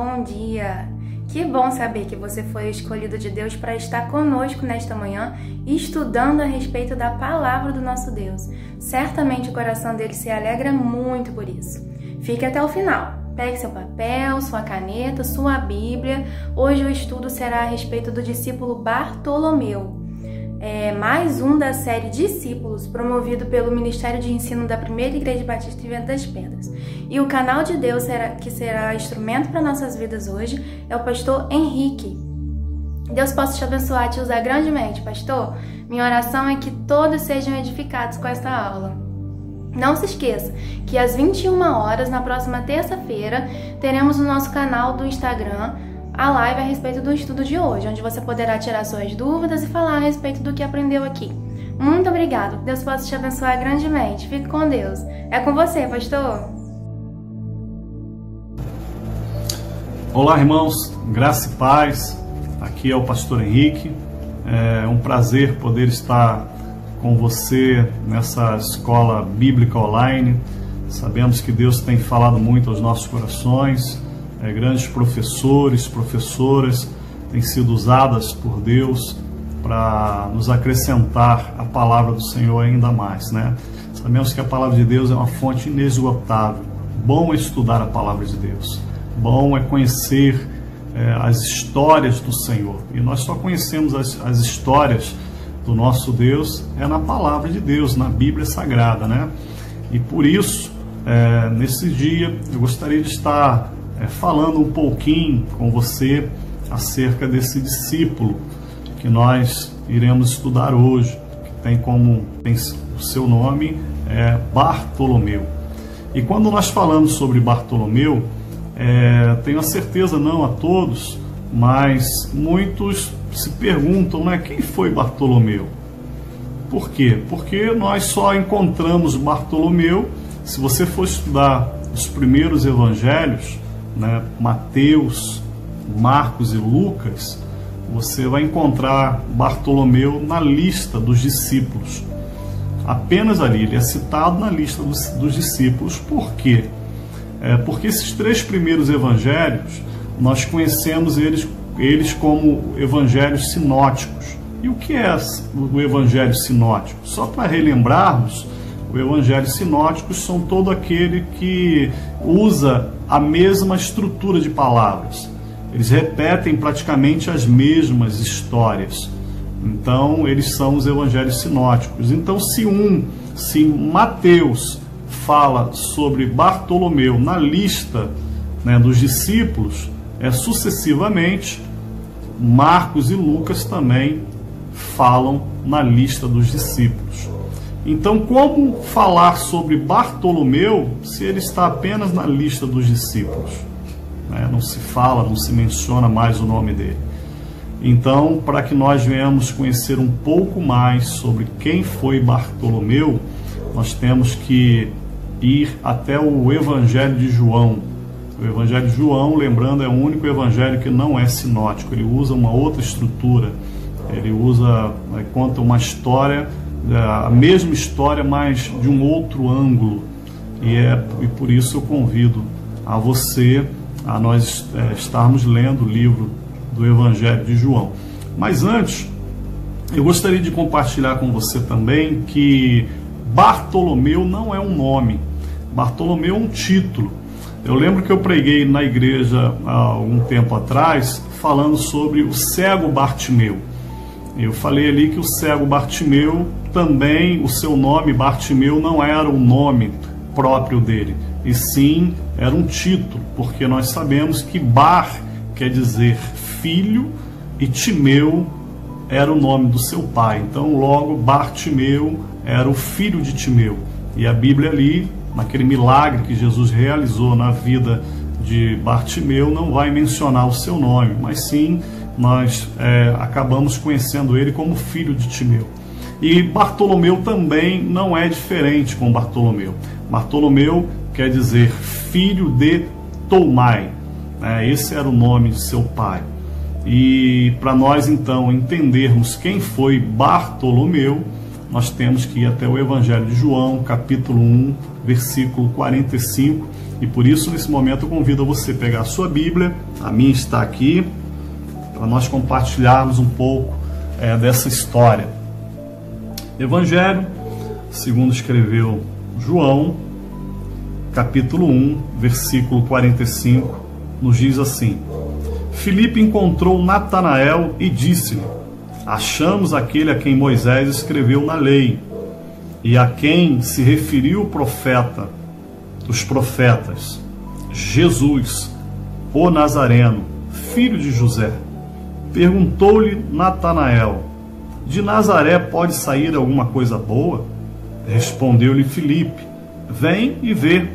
bom dia! Que bom saber que você foi escolhido de Deus para estar conosco nesta manhã, estudando a respeito da palavra do nosso Deus. Certamente o coração dele se alegra muito por isso. Fique até o final. Pegue seu papel, sua caneta, sua Bíblia. Hoje o estudo será a respeito do discípulo Bartolomeu. É mais um da série Discípulos, promovido pelo Ministério de Ensino da Primeira Igreja Batista em Vento das Pedras. E o canal de Deus que será instrumento para nossas vidas hoje é o pastor Henrique. Deus possa te abençoar e te usar grandemente, pastor. Minha oração é que todos sejam edificados com esta aula. Não se esqueça que às 21 horas, na próxima terça-feira, teremos no nosso canal do Instagram a live a respeito do estudo de hoje, onde você poderá tirar suas dúvidas e falar a respeito do que aprendeu aqui. Muito obrigado, que Deus possa te abençoar grandemente. Fique com Deus. É com você, pastor. Olá, irmãos, graça e paz. Aqui é o pastor Henrique. É um prazer poder estar com você nessa escola bíblica online. Sabemos que Deus tem falado muito aos nossos corações. Grandes professores, professoras têm sido usadas por Deus para nos acrescentar a palavra do Senhor ainda mais, né? Sabemos que a palavra de Deus é uma fonte inesgotável. Bom é estudar a palavra de Deus. Bom é conhecer as histórias do Senhor. E nós só conhecemos as histórias do nosso Deus na palavra de Deus, na Bíblia Sagrada, né? E por isso, nesse dia, eu gostaria de estar falando um pouquinho com você acerca desse discípulo que nós iremos estudar hoje, que tem o seu nome Bartolomeu. E quando nós falamos sobre Bartolomeu, tenho a certeza, não a todos, mas muitos se perguntam, né, quem foi Bartolomeu? Por quê? Porque nós só encontramos Bartolomeu, se você for estudar os primeiros evangelhos, né, Mateus, Marcos e Lucas, você vai encontrar Bartolomeu na lista dos discípulos. Apenas ali, ele é citado na lista dos discípulos. Por quê? Porque esses três primeiros evangelhos, nós conhecemos eles como evangelhos sinóticos. E o que é o evangelho sinótico? Só para relembrarmos, o evangelho sinótico são todo aquele que usa a mesma estrutura de palavras. Eles repetem praticamente as mesmas histórias. Então, eles são os evangelhos sinóticos. Então, se Mateus fala sobre Bartolomeu na lista, né, dos discípulos, sucessivamente, Marcos e Lucas também falam na lista dos discípulos. Então, como falar sobre Bartolomeu se ele está apenas na lista dos discípulos? Não se fala, não se menciona mais o nome dele. Então, para que nós venhamos conhecer um pouco mais sobre quem foi Bartolomeu, nós temos que ir até o Evangelho de João. O Evangelho de João, lembrando, é o único evangelho que não é sinótico. Ele usa uma outra estrutura. Ele conta uma história, a mesma história, mas de um outro ângulo. E por isso eu convido a você a nós estarmos lendo o livro do Evangelho de João. Mas antes, eu gostaria de compartilhar com você também que Bartolomeu não é um nome. Bartolomeu é um título. Eu lembro que eu preguei na igreja há algum tempo atrás falando sobre o cego Bartimeu. Eu falei ali que o cego Bartimeu também, o seu nome Bartimeu não era o nome próprio dele, e sim era um título, porque nós sabemos que Bar quer dizer filho e Timeu era o nome do seu pai. Então logo Bartimeu era o filho de Timeu. E a Bíblia ali, naquele milagre que Jesus realizou na vida de Bartimeu, não vai mencionar o seu nome, mas sim nós acabamos conhecendo ele como filho de Timeu. E Bartolomeu também não é diferente com Bartolomeu. Bartolomeu quer dizer filho de Tolmai. Esse era o nome de seu pai. E para nós então entendermos quem foi Bartolomeu, nós temos que ir até o Evangelho de João, capítulo 1, versículo 45, E por isso, nesse momento, eu convido você a pegar a sua Bíblia, a minha está aqui, para nós compartilharmos um pouco dessa história. Evangelho, segundo escreveu João, capítulo 1, versículo 45, nos diz assim: Filipe encontrou Natanael e disse-lhe: achamos aquele a quem Moisés escreveu na lei, e a quem se referiu os profetas, Jesus, o Nazareno, filho de José. Perguntou-lhe Natanael: de Nazaré pode sair alguma coisa boa? Respondeu-lhe Filipe: vem e vê.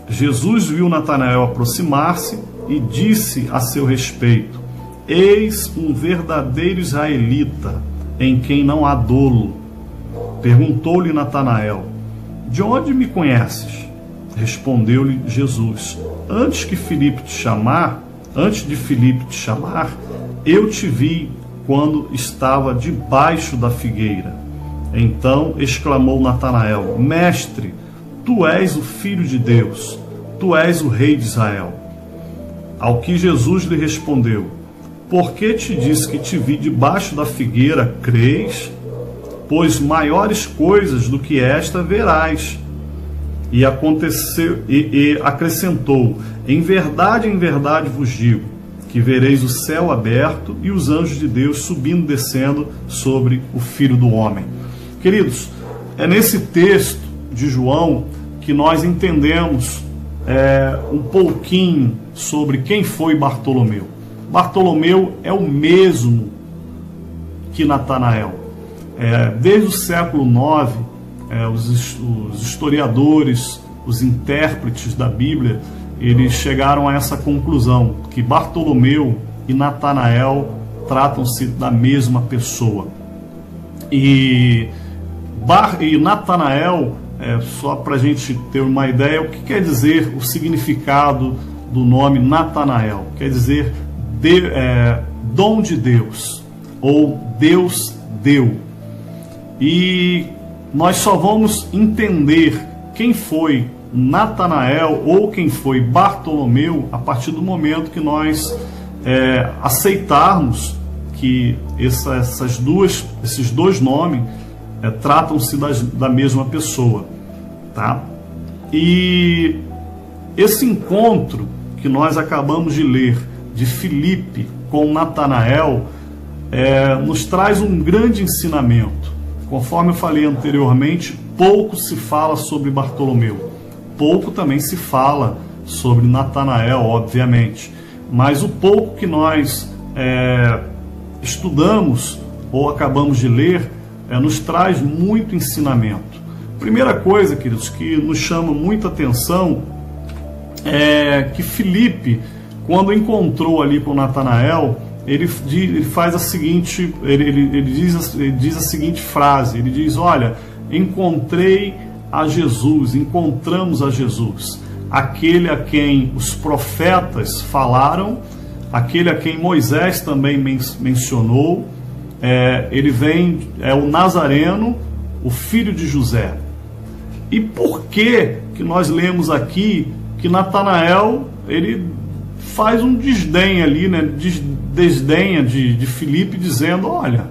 Jesus viu Natanael aproximar-se e disse a seu respeito: eis um verdadeiro israelita, em quem não há dolo. Perguntou-lhe Natanael: de onde me conheces? Respondeu-lhe Jesus: antes de Filipe te chamar, eu te vi quando estava debaixo da figueira. Então exclamou Natanael: mestre, tu és o Filho de Deus, tu és o Rei de Israel. Ao que Jesus lhe respondeu: por que te disse que te vi debaixo da figueira, crês? Pois maiores coisas do que esta verás. E acrescentou: em verdade vos digo, que vereis o céu aberto e os anjos de Deus subindo e descendo sobre o Filho do Homem. Queridos, é nesse texto de João que nós entendemos um pouquinho sobre quem foi Bartolomeu. Bartolomeu é o mesmo que Natanael. Desde o século IX, os historiadores, os intérpretes da Bíblia, eles chegaram a essa conclusão, que Bartolomeu e Natanael tratam-se da mesma pessoa. E Natanael, só para a gente ter uma ideia, o que quer dizer o significado do nome Natanael? Quer dizer dom de Deus, ou Deus deu. E nós só vamos entender quem foi Natanael ou quem foi Bartolomeu a partir do momento que nós aceitarmos que esses dois nomes tratam-se da mesma pessoa, tá? E esse encontro que nós acabamos de ler de Filipe com Natanael nos traz um grande ensinamento. Conforme eu falei anteriormente, pouco se fala sobre Bartolomeu, pouco também se fala sobre Natanael, obviamente, mas o pouco que nós estudamos ou acabamos de ler nos traz muito ensinamento. Primeira coisa, queridos, que nos chama muita atenção é que Filipe, quando encontrou ali com Natanael, ele faz a seguinte, ele diz a seguinte frase, ele diz: olha, encontramos a Jesus, aquele a quem os profetas falaram, aquele a quem Moisés também mencionou, ele vem, o Nazareno, o filho de José. E por que nós lemos aqui que Natanael, ele faz um desdém ali, né? Desdenha de Filipe, dizendo: olha,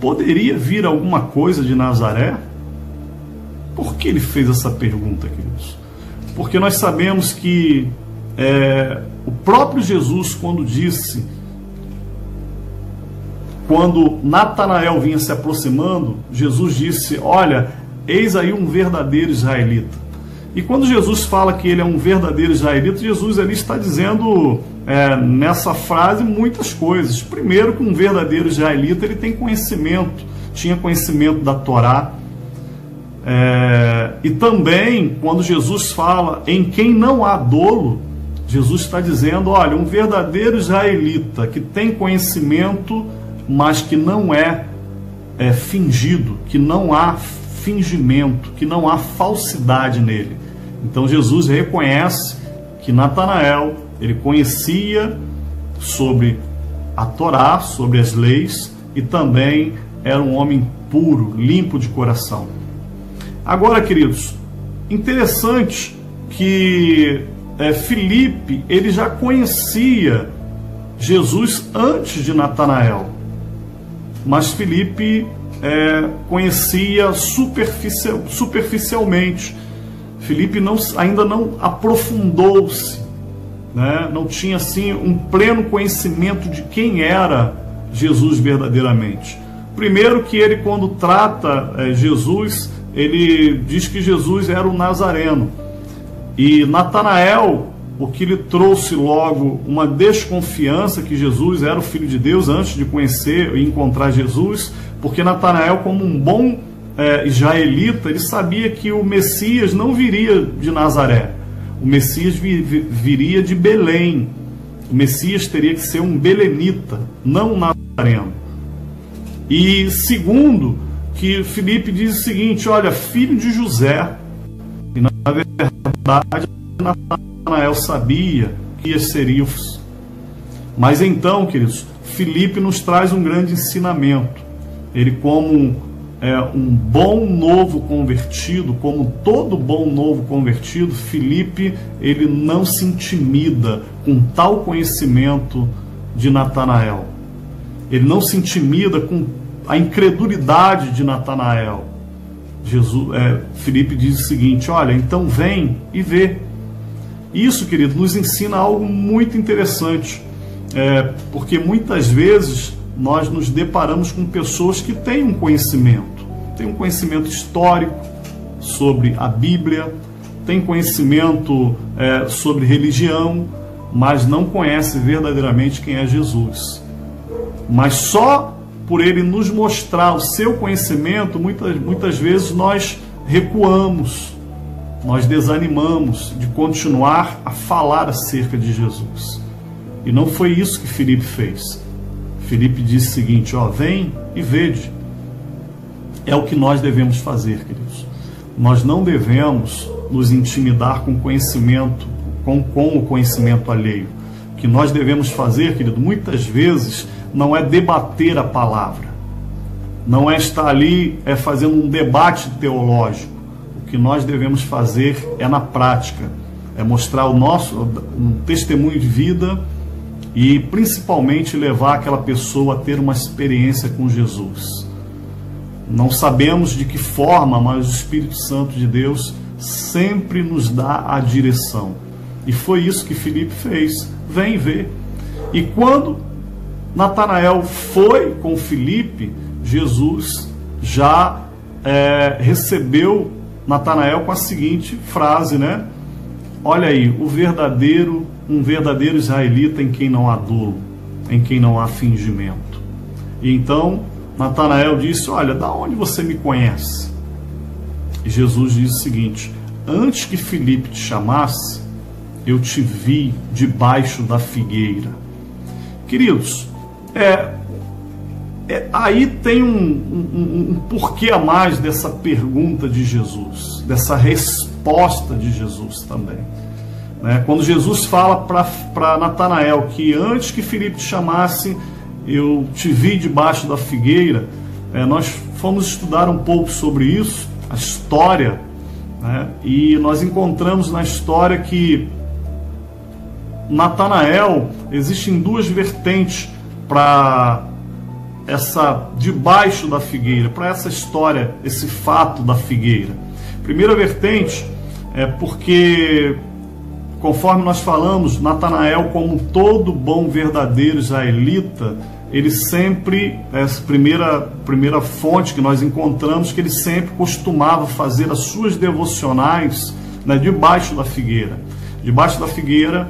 poderia vir alguma coisa de Nazaré? Por que ele fez essa pergunta, queridos? Porque nós sabemos que o próprio Jesus, quando Natanael vinha se aproximando, Jesus disse: olha, eis aí um verdadeiro israelita. E quando Jesus fala que ele é um verdadeiro israelita, Jesus ali está dizendo nessa frase muitas coisas. Primeiro, que um verdadeiro israelita, ele tinha conhecimento da Torá. E também, quando Jesus fala em quem não há dolo, Jesus está dizendo: olha, um verdadeiro israelita que tem conhecimento, mas que não é fingido, que não há fingimento, que não há falsidade nele. Então Jesus reconhece que Natanael, ele conhecia sobre a Torá, sobre as leis, e também era um homem puro, limpo de coração. Agora, queridos, interessante que Filipe, ele já conhecia Jesus antes de Natanael, mas Filipe conhecia superficialmente. Filipe ainda não aprofundou-se, né? Não tinha assim um pleno conhecimento de quem era Jesus verdadeiramente. Primeiro que ele, quando trata Jesus, ele diz que Jesus era o Nazareno. E Natanael, o que lhe trouxe logo uma desconfiança que Jesus era o Filho de Deus antes de conhecer e encontrar Jesus, porque Natanael, como um bom israelita, ele sabia que o Messias não viria de Nazaré. O Messias viria de Belém. O Messias teria que ser um belenita, não um nazareno. E segundo, que Filipe diz o seguinte: olha, filho de José. E na verdade Natanael sabia que seria. Mas então, queridos, Filipe nos traz um grande ensinamento. Ele, como um bom novo convertido, como todo bom novo convertido, Filipe, ele não se intimida com tal conhecimento de Natanael. Ele não se intimida com a incredulidade de Natanael. Filipe diz o seguinte: olha, então vem e vê. Isso, querido, nos ensina algo muito interessante, porque muitas vezes nós nos deparamos com pessoas que têm um conhecimento histórico sobre a Bíblia, têm conhecimento sobre religião, mas não conhece verdadeiramente quem é Jesus. Mas só por ele nos mostrar o seu conhecimento, muitas vezes nós recuamos, nós desanimamos de continuar a falar acerca de Jesus. E não foi isso que Filipe fez. Filipe disse o seguinte: ó, vem e vede. É o que nós devemos fazer, queridos. Nós não devemos nos intimidar com conhecimento, com o conhecimento alheio. O que nós devemos fazer, querido, muitas vezes não é debater a palavra, não é estar ali fazendo um debate teológico. O que nós devemos fazer é na prática, é mostrar um testemunho de vida e principalmente levar aquela pessoa a ter uma experiência com Jesus. Não sabemos de que forma, mas o Espírito Santo de Deus sempre nos dá a direção. E foi isso que Filipe fez. Vem ver. E quando Natanael foi com Filipe, Jesus já recebeu Natanael com a seguinte frase, né? Olha aí, um verdadeiro israelita em quem não há dolo, em quem não há fingimento. E então Natanael disse: olha, da onde você me conhece? E Jesus disse o seguinte: antes que Filipe te chamasse, eu te vi debaixo da figueira. Queridos, aí tem um porquê a mais dessa pergunta de Jesus, dessa resposta de Jesus também. Quando Jesus fala para Natanael que antes que Filipe te chamasse, eu te vi debaixo da figueira, nós fomos estudar um pouco sobre isso, a história, e nós encontramos na história que Natanael, existem duas vertentes para essa debaixo da figueira, para essa história, esse fato da figueira. Primeira vertente é porque, conforme nós falamos, Natanael, como todo bom verdadeiro israelita, ele sempre, essa primeira fonte que nós encontramos, que ele sempre costumava fazer as suas devocionais debaixo da figueira. Debaixo da figueira,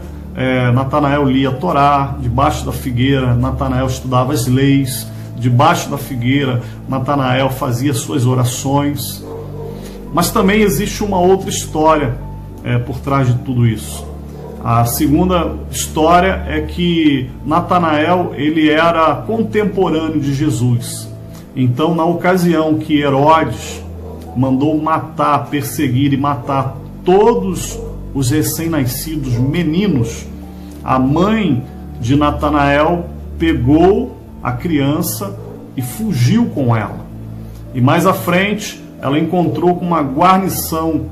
Natanael lia a Torá, debaixo da figueira, Natanael estudava as leis, debaixo da figueira, Natanael fazia suas orações. Mas também existe uma outra história por trás de tudo isso. A segunda história é que Natanael, ele era contemporâneo de Jesus. Então, na ocasião que Herodes mandou matar, perseguir e matar todos os recém-nascidos meninos, a mãe de Natanael pegou a criança e fugiu com ela. E mais à frente, ela encontrou com uma guarnição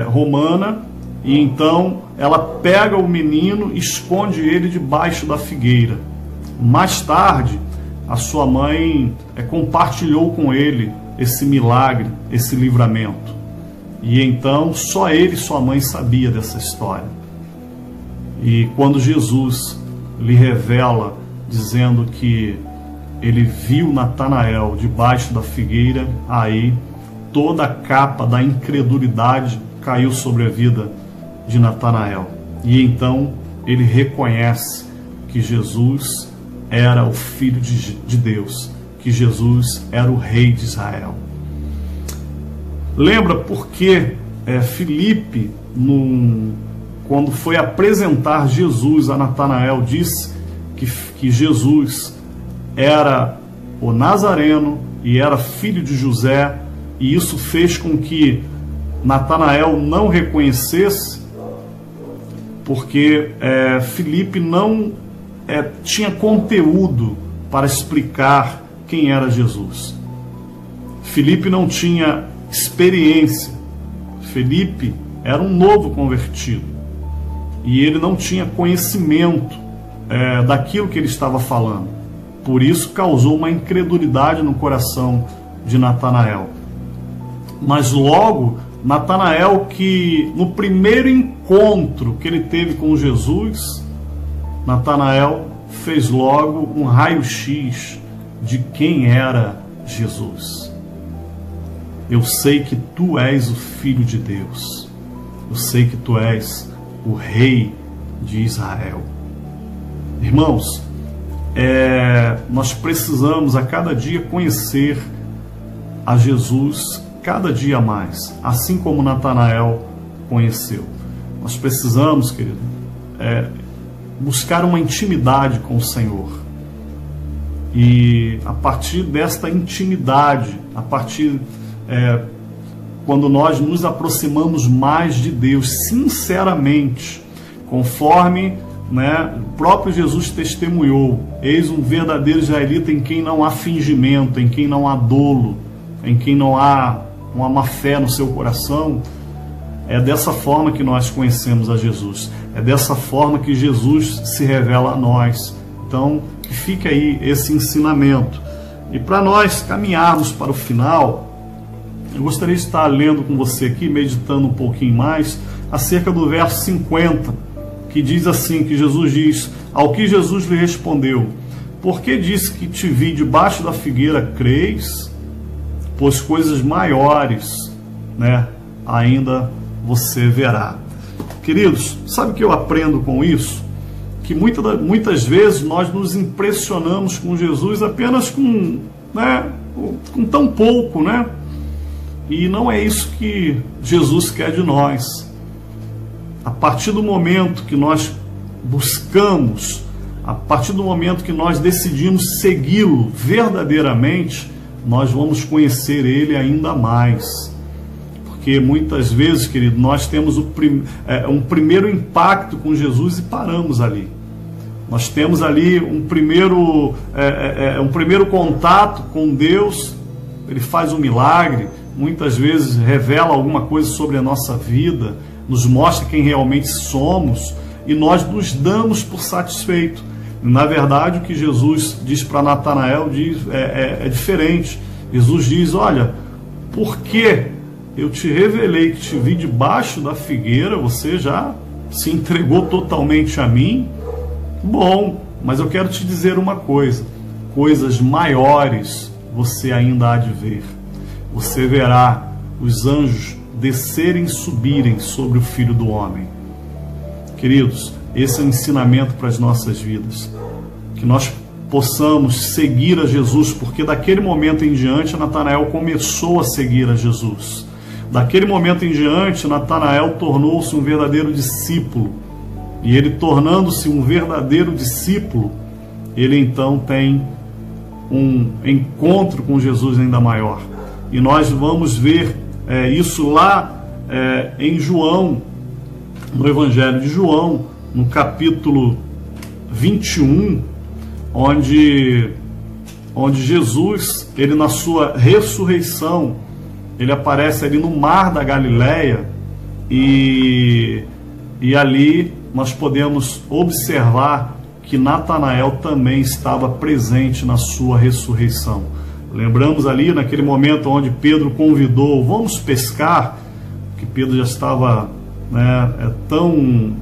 romana E então ela pega o menino e esconde ele debaixo da figueira. Mais tarde, a sua mãe compartilhou com ele esse milagre, esse livramento. E então só ele e sua mãe sabiam dessa história. E quando Jesus lhe revela, dizendo que ele viu Natanael debaixo da figueira, aí toda a capa da incredulidade caiu sobre a vida de Natanael. E então ele reconhece que Jesus era o Filho de Deus, que Jesus era o Rei de Israel. Lembra porque Filipe, quando foi apresentar Jesus a Natanael, disse que Jesus era o Nazareno e era filho de José, e isso fez com que Natanael não reconhecesse, porque Filipe não tinha conteúdo para explicar quem era Jesus. Filipe não tinha experiência. Filipe era um novo convertido e ele não tinha conhecimento daquilo que ele estava falando. Por isso causou uma incredulidade no coração de Natanael. Mas logo, Natanael, que no primeiro encontro que ele teve com Jesus, Natanael fez logo um raio-x de quem era Jesus. Eu sei que tu és o Filho de Deus. Eu sei que tu és o Rei de Israel. Irmãos, nós precisamos a cada dia conhecer a Jesus cada dia mais, assim como Natanael conheceu. Nós precisamos, querido, buscar uma intimidade com o Senhor. E a partir desta intimidade, quando nós nos aproximamos mais de Deus, sinceramente, conforme o próprio Jesus testemunhou, eis um verdadeiro israelita em quem não há fingimento, em quem não há dolo, em quem não há uma má fé no seu coração. É dessa forma que nós conhecemos a Jesus, é dessa forma que Jesus se revela a nós. Então, que fique aí esse ensinamento. E para nós caminharmos para o final, eu gostaria de estar lendo com você aqui, meditando um pouquinho mais, acerca do verso 50, que diz assim, que Jesus diz: ao que Jesus lhe respondeu: por que disse que te vi debaixo da figueira, creis? Pois coisas maiores, ainda você verá. Queridos, sabe o que eu aprendo com isso? Que muitas vezes nós nos impressionamos com Jesus apenas com tão pouco, E não é isso que Jesus quer de nós. A partir do momento que nós buscamos, a partir do momento que nós decidimos segui-lo verdadeiramente, nós vamos conhecer ele ainda mais. Porque muitas vezes, querido, nós temos um primeiro impacto com Jesus e paramos ali. Nós temos ali um primeiro contato com Deus, ele faz um milagre, muitas vezes revela alguma coisa sobre a nossa vida, nos mostra quem realmente somos, e nós nos damos por satisfeito. Na verdade, o que Jesus diz para Natanael é diferente. Jesus diz: olha, porque eu te revelei que te vi debaixo da figueira, você já se entregou totalmente a mim? Bom, mas eu quero te dizer uma coisa: coisas maiores você ainda há de ver. Você verá os anjos descerem e subirem sobre o Filho do Homem. Queridos, esse é um ensinamento para as nossas vidas. Que nós possamos seguir a Jesus, porque daquele momento em diante, Natanael começou a seguir a Jesus. Daquele momento em diante, Natanael tornou-se um verdadeiro discípulo. E ele, tornando-se um verdadeiro discípulo, ele então tem um encontro com Jesus ainda maior. E nós vamos ver isso lá em João, no Evangelho de João, no capítulo 21, onde Jesus, ele na sua ressurreição, ele aparece ali no mar da Galileia, e E ali nós podemos observar que Natanael também estava presente na sua ressurreição. Lembramos ali naquele momento onde Pedro convidou, vamos pescar, que Pedro já estava tão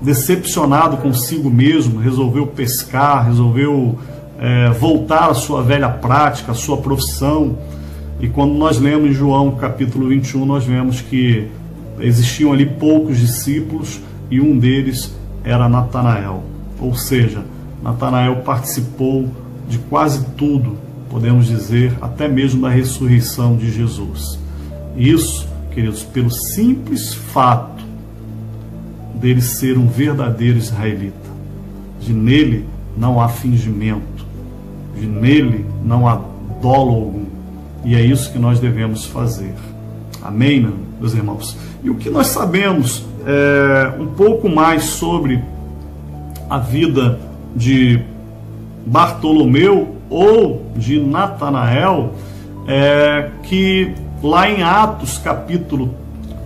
decepcionado consigo mesmo, resolveu pescar, resolveu voltar à sua velha prática, à sua profissão. E quando nós lemos em João capítulo 21, nós vemos que existiam ali poucos discípulos e um deles era Natanael. Ou seja, Natanael participou de quase tudo, podemos dizer, até mesmo da ressurreição de Jesus. Isso, queridos, pelo simples fato dele ser um verdadeiro israelita. De nele não há fingimento, de nele não há dolo algum. E é isso que nós devemos fazer. Amém, meus irmãos? E o que nós sabemos um pouco mais sobre a vida de Bartolomeu ou de Natanael é que lá em Atos capítulo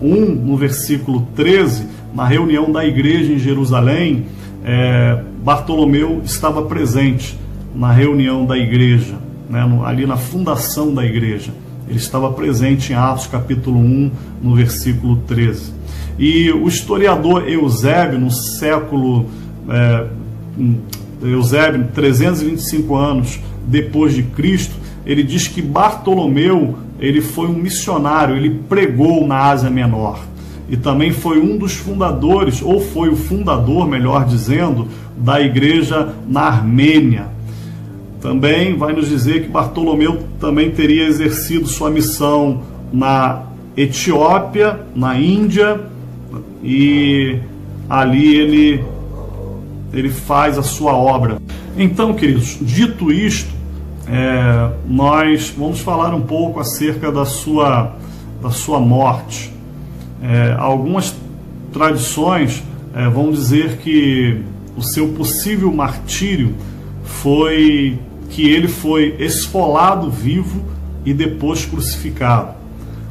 1, no versículo 13, na reunião da igreja em Jerusalém, Bartolomeu estava presente na reunião da igreja, ali na fundação da igreja. Ele estava presente em Atos capítulo 1, no versículo 13. E o historiador Eusébio, no século Eusébio, 325 anos depois de Cristo, ele diz que Bartolomeu, ele foi um missionário, ele pregou na Ásia Menor. E também foi um dos fundadores, ou foi o fundador, melhor dizendo, da igreja na Armênia. Também vai nos dizer que Bartolomeu também teria exercido sua missão na Etiópia, na Índia, e ali ele faz a sua obra. Então, queridos, dito isto, nós vamos falar um pouco acerca da sua morte. Algumas tradições vão dizer que o seu possível martírio foi que ele foi esfolado vivo e depois crucificado.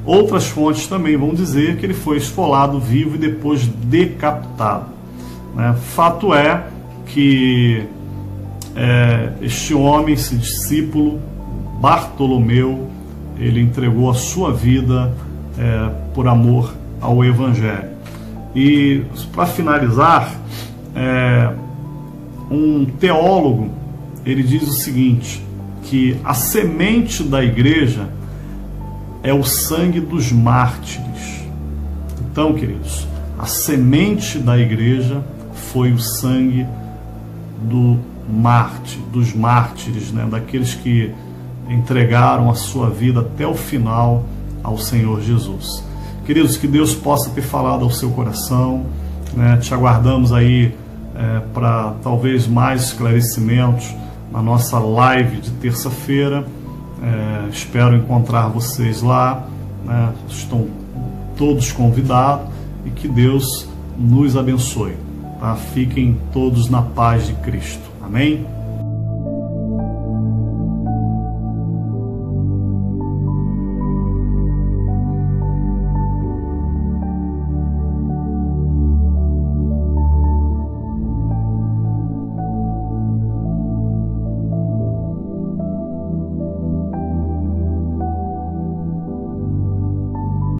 Outras fontes também vão dizer que ele foi esfolado vivo e depois decapitado. Fato é que este homem, esse discípulo, Bartolomeu, ele entregou a sua vida por amor ao Evangelho. E para finalizar, um teólogo, ele diz o seguinte, que a semente da igreja é o sangue dos mártires. Então, queridos, a semente da igreja foi o sangue dos mártires, daqueles que entregaram a sua vida até o final ao Senhor Jesus. Queridos, que Deus possa ter falado ao seu coração, te aguardamos aí para talvez mais esclarecimentos na nossa live de terça-feira. Espero encontrar vocês lá, estão todos convidados, e que Deus nos abençoe. Fiquem todos na paz de Cristo. Amém?